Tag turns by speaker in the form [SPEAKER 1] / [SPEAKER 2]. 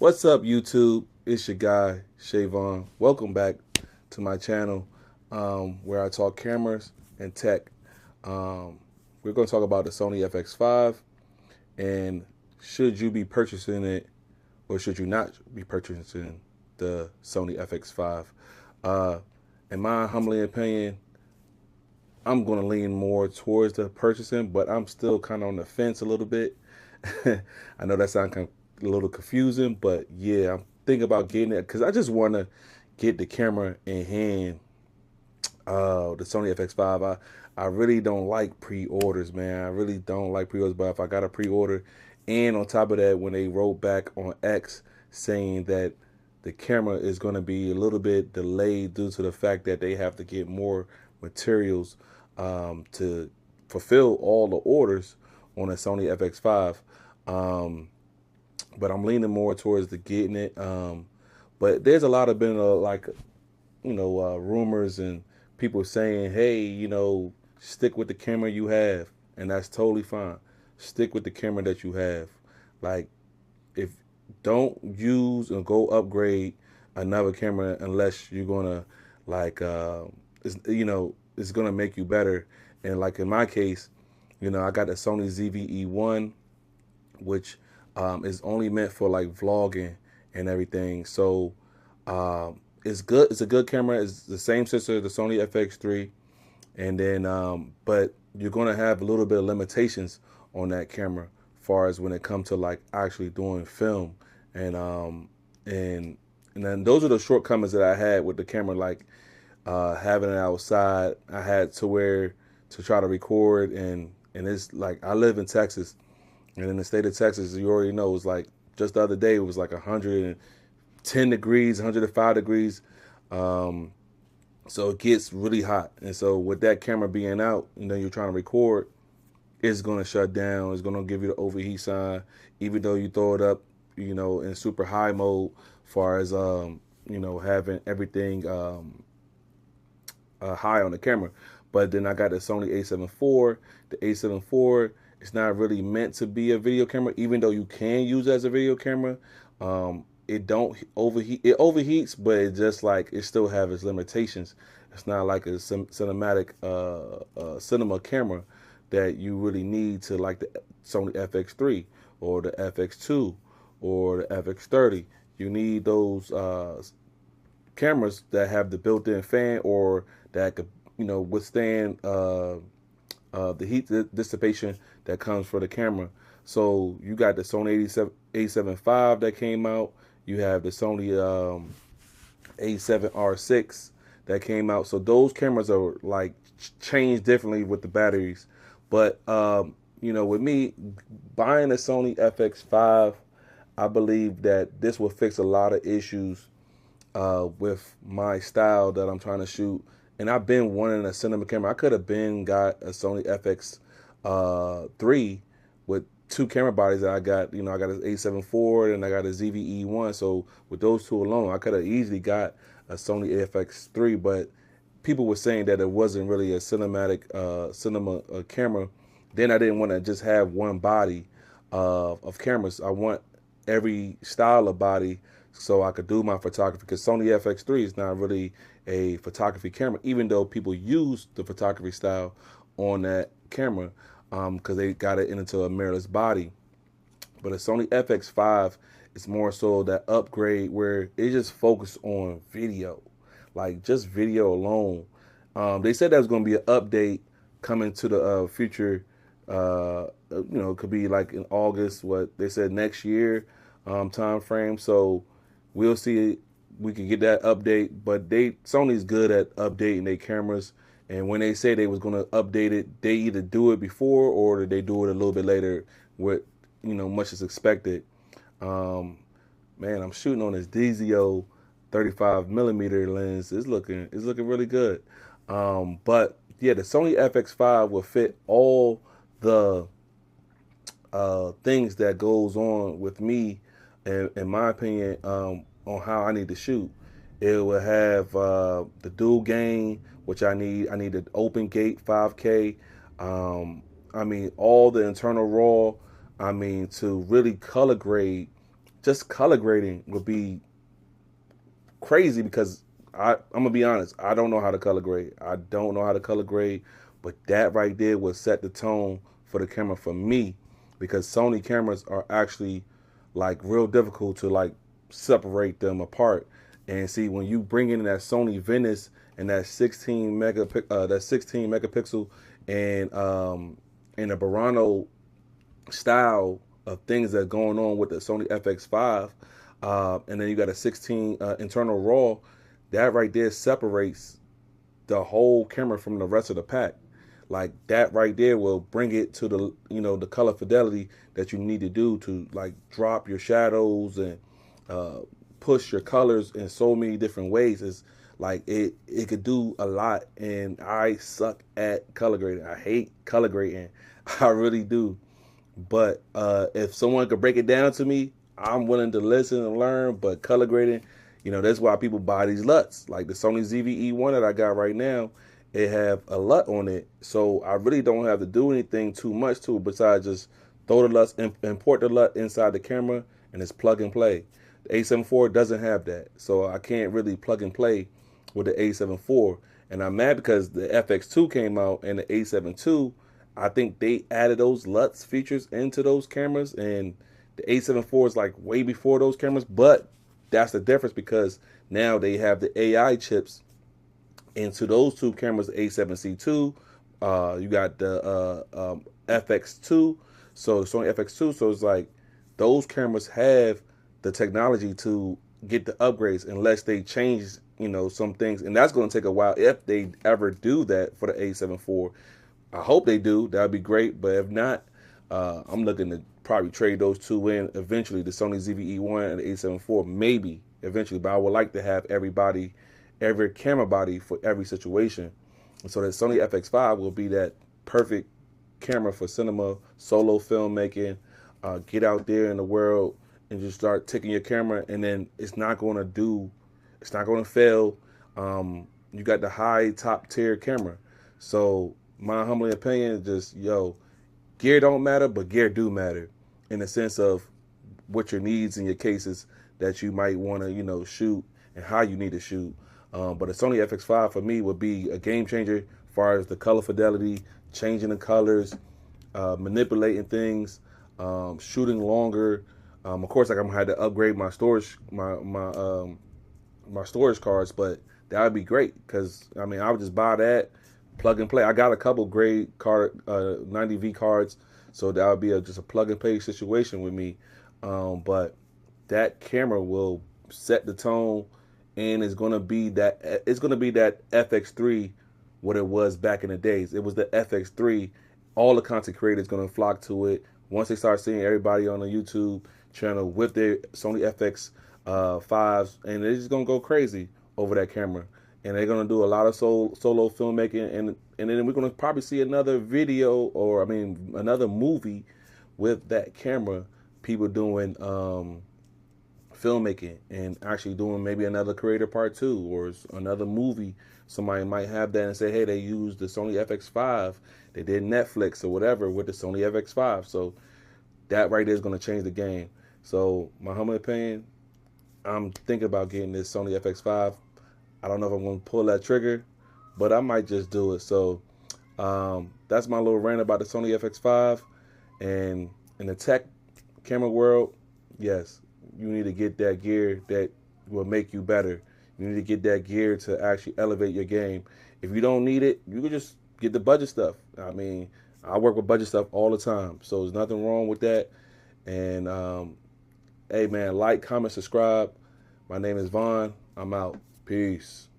[SPEAKER 1] What's up, YouTube? It's your guy, Shavon. Welcome back to my channel where I talk cameras and tech. We're going to talk about the Sony FX5 and should you be purchasing it or should you not be purchasing the Sony FX5. Uh, in my humbling opinion, I'm going to lean more towards the purchasing, but I'm still kind of on the fence a little bit. I know that sounds kind of a little confusing, but yeah, I'm thinking about getting it because I just want to get the camera in hand. The Sony FX5. I really don't like pre-orders, man. I really don't like pre-orders. But if I got a pre-order, and on top of that, when they wrote back on X saying that the camera is going to be a little bit delayed due to the fact that they have to get more materials to fulfill all the orders on a Sony FX5. Um, but I'm leaning more towards the getting it. But there's a lot of been like rumors and people saying, hey, stick with the camera you have, and that's totally fine. Stick with the camera that you have. Like, if don't use and go upgrade another camera unless you're gonna like it's gonna make you better. And like in my case, I got the Sony ZV-E1, which is only meant for like vlogging and everything. So it's good. It's a good camera. It's the same sensor, the Sony FX3, and then but you're gonna have a little bit of limitations on that camera, far as when it comes to like actually doing film, and and then those are the shortcomings that I had with the camera, like having it outside. I had to wear to try to record, and it's like I live in Texas, and in the state of Texas, you already know, it's like just the other day it was like 110 degrees, 105 degrees. Um, so it gets really hot. And so with that camera being out, you're trying to record, it's going to shut down. It's going to give you the overheat sign, even though you throw it up, in super high mode, far as, having everything high on the camera. But then I got the Sony A7 IV. The A7 IV, it's not really meant to be a video camera, even though you can use it as a video camera. It don't overheat. It overheats, but it just like it still have its limitations. It's not like a cinematic cinema camera that you really need to, like the Sony FX3 or the FX2 or the FX30. You need those cameras that have the built-in fan or that could withstand the heat dissipation that comes for the camera. So you got the Sony A7 V that came out. You have the Sony A7R6 that came out. So those cameras are like changed differently with the batteries. But with me buying a Sony FX5, I believe that this will fix a lot of issues with my style that I'm trying to shoot. And I've been wanting a cinema camera. I could have been got a Sony FX3 with two camera bodies that I got. I got an A7 IV and I got a ZV-E1. So with those two alone, I could have easily got a Sony FX3. But people were saying that it wasn't really a cinematic cinema camera. Then I didn't want to just have one body of cameras. I want every style of body so I could do my photography, because Sony FX3 is not really a photography camera, even though people use the photography style on that camera because they got it into a mirrorless body. But a Sony FX5 is more so that upgrade where it just focused on video, like just video alone. They said that was going to be an update coming to the future. It could be like in August, what they said next year time frame. So we'll see. We can get that update, but Sony's good at updating their cameras. And when they say they was going to update it, they either do it before or they do it a little bit later with, much is expected. Man, I'm shooting on this DZO 35 millimeter lens. It's looking really good. But yeah, the Sony FX5 will fit all the things that goes on with me, in my opinion, on how I need to shoot. It will have the dual gain, which I need. I need the open gate 5K. I mean, all the internal raw. I mean, to really color grade just color grading would be crazy because I'm gonna be honest, I don't know how to color grade. I don't know how to color grade, but that right there would set the tone for the camera for me, because Sony cameras are actually like real difficult to like separate them apart. And see, when you bring in that Sony Venice and that 16 megapixel and the Burano style of things that are going on with the Sony FX5, and then you got a 16 internal RAW, that right there separates the whole camera from the rest of the pack. Like that right there will bring it to the the color fidelity that you need to do to like drop your shadows and uh, push your colors in so many different ways. It's like it could do a lot, and I suck at color grading. I hate color grading. I really do. But if someone could break it down to me, I'm willing to listen and learn. But color grading, that's why people buy these LUTs. Like the Sony ZV-E1 that I got right now, it have a LUT on it. So I really don't have to do anything too much to it besides just throw the LUTs, import the LUT inside the camera, and it's plug and play. The A7 IV doesn't have that. So I can't really plug and play with the A7 IV. And I'm mad because the FX2 came out and the A7 II, I think they added those LUTs features into those cameras, and the A7 IV is like way before those cameras, but that's the difference because now they have the AI chips into those two cameras, A7C2, you got the FX2, so the Sony FX2, so it's like those cameras have the technology to get the upgrades unless they change, some things, and that's going to take a while if they ever do that for the A7 IV. I hope they do. That'd be great. But if not, I'm looking to probably trade those two in eventually. The Sony ZV-E1 and the A7 IV, maybe eventually. But I would like to have every camera body for every situation. And so the Sony FX5 will be that perfect camera for cinema, solo filmmaking. Get out there in the world and just start taking your camera, and then it's not going to fail. You got the high top tier camera. So my humble opinion is just, gear don't matter, but gear do matter in the sense of what your needs and your cases that you might want to, shoot and how you need to shoot. But a Sony FX5 for me would be a game changer as far as the color fidelity, changing the colors, manipulating things, shooting longer. Of course, like I'm gonna have to upgrade my storage, my storage cards, but that would be great because I mean I would just buy that, plug and play. I got a couple great card 90V cards, so that would be just a plug and play situation with me. But that camera will set the tone, and it's gonna be that FX3 what it was back in the days. It was the FX3. All the content creators gonna flock to it once they start seeing everybody on the YouTube channel with their Sony FX fives, and they're just gonna go crazy over that camera, and they're gonna do a lot of solo filmmaking, and then we're gonna probably see another video, or I mean another movie with that camera, people doing filmmaking and actually doing maybe another creator part 2 or another movie. Somebody might have that and say, hey, they used the Sony FX5, they did Netflix or whatever with the Sony FX5. So that right there is going to change the game. So my humble opinion, I'm thinking about getting this Sony FX5. I don't know if I'm going to pull that trigger, but I might just do it. So that's my little rant about the Sony FX5. And in the tech camera world, yes, you need to get that gear that will make you better. You need to get that gear to actually elevate your game. If you don't need it, you can just get the budget stuff. I mean, I work with budget stuff all the time, so there's nothing wrong with that. And hey, man, like, comment, subscribe. My name is Vaughn. I'm out. Peace.